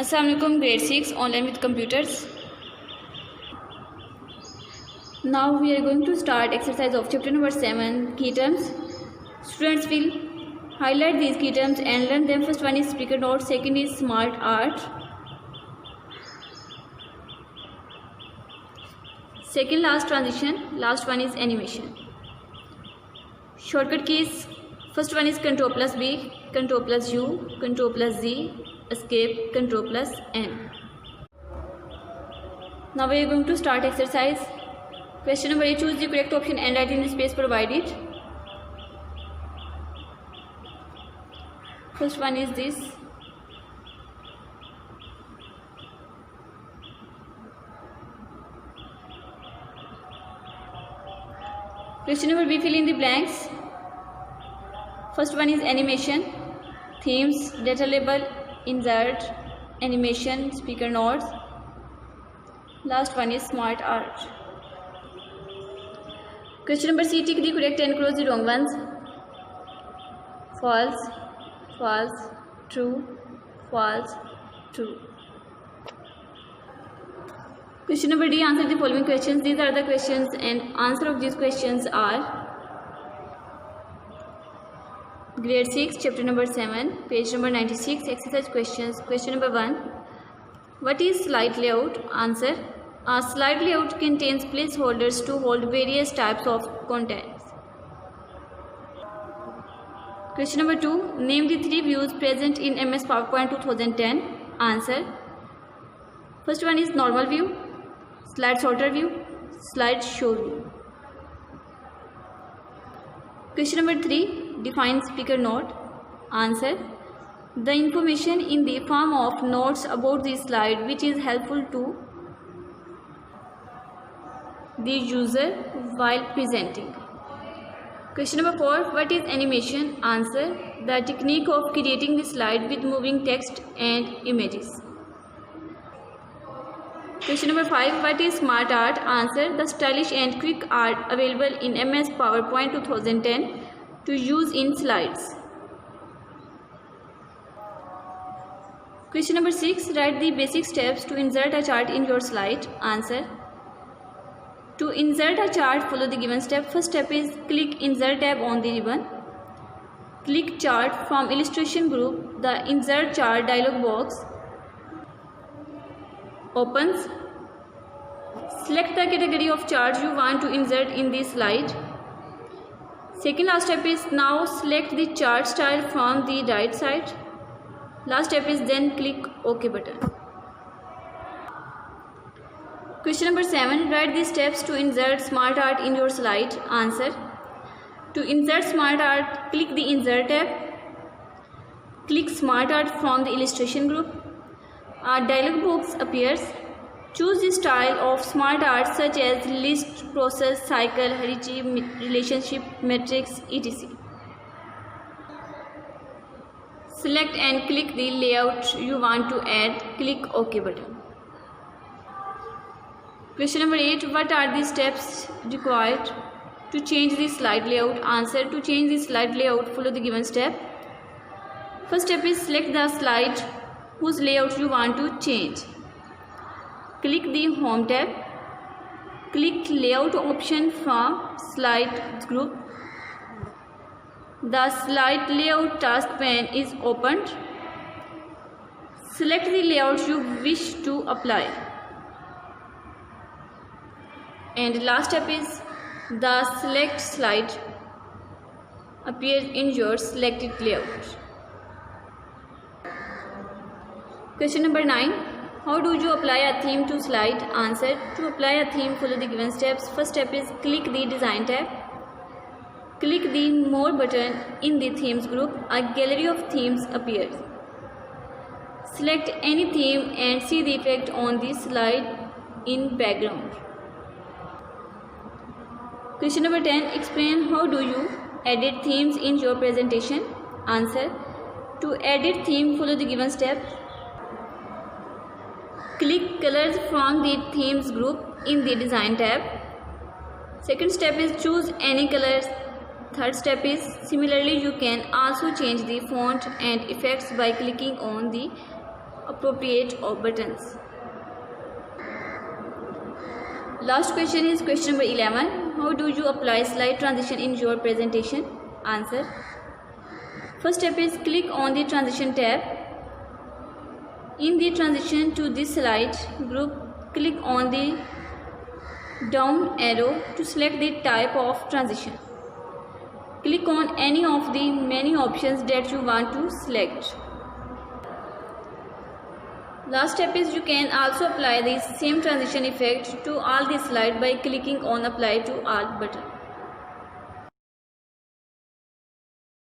Assalamualaikum grade 6 online with computers. Now we are going to start exercise of chapter number 7 key terms. Students will highlight these key terms and learn them. First one is speaker note, second is smart art, second last transition, last one is animation. Shortcut keys, first one is Ctrl plus B, Ctrl plus U, Ctrl plus Z, escape, Ctrl plus N. Now we are going to start exercise. Question number A, choose the correct option and write in the space provided. First one is this. Question number B, fill in the blanks. First one is animation, themes, data label, insert, animation, speaker notes. Last one is smart art. Question number C, tick the correct and cross the wrong ones. False, false, true, false, true. Question number D, answer the following questions. These are the questions and answer of these questions are grade 6 chapter number 7 page number 96 exercise questions. Question number 1, what is slide layout? Answer, a slide layout contains placeholders to hold various types of contents. Question number 2, name the 3 views present in MS PowerPoint 2010. Answer, first one is normal view, slide sorter view, slide show view. Question number 3, define speaker note. Answer, the information in the form of notes about the slide which is helpful to the user while presenting. Question number 4, what is animation? Answer, the technique of creating the slide with moving text and images. Question number 5, what is smart art? Answer, the stylish and quick art available in MS PowerPoint 2010 to use in slides. Question number 6, write the basic steps to insert a chart in your slide. Answer, to insert a chart, follow the given step. First step is click Insert tab on the ribbon. Click Chart from Illustration Group. The Insert Chart dialog box opens. Select the category of chart you want to insert in the slide. Second last step is now select the chart style from the right side. Last step is then click OK button. Question number 7, write the steps to insert smart art in your slide. Answer, to insert smart art, click the Insert tab. Click Smart Art from the Illustration Group. A dialog box appears. Choose the style of smart art such as list, process, cycle, hierarchy, relationship, matrix, etc. Select and click the layout you want to add. Click OK button. Question number 8, what are the steps required to change the slide layout? Answer, to change the slide layout, follow the given step. First step is select the slide whose layout you want to change. Click the Home tab. Click Layout option from Slide group. The Slide Layout task pane is opened. Select the layout you wish to apply. And last step is the Select slide appears in your selected layout. Question number 9, how do you apply a theme to slide? Answer, to apply a theme, follow the given steps. First step is click the Design tab. Click the More button in the Themes group. A gallery of themes appears. Select any theme and see the effect on the slide in background. Question number 10, explain how do you edit themes in your presentation? Answer, to edit theme, follow the given steps. Click Colors from the Themes group in the Design tab. Second step is choose any colors. Third step is similarly you can also change the font and effects by clicking on the appropriate buttons. Last question is question number 11. How do you apply slide transition in your presentation? Answer. First step is click on the transition tab. In the transition to this slide group, click on the down arrow to select the type of transition. Click on any of the many options that you want to select. Last step is you can also apply the same transition effect to all the slide by clicking on apply to all button.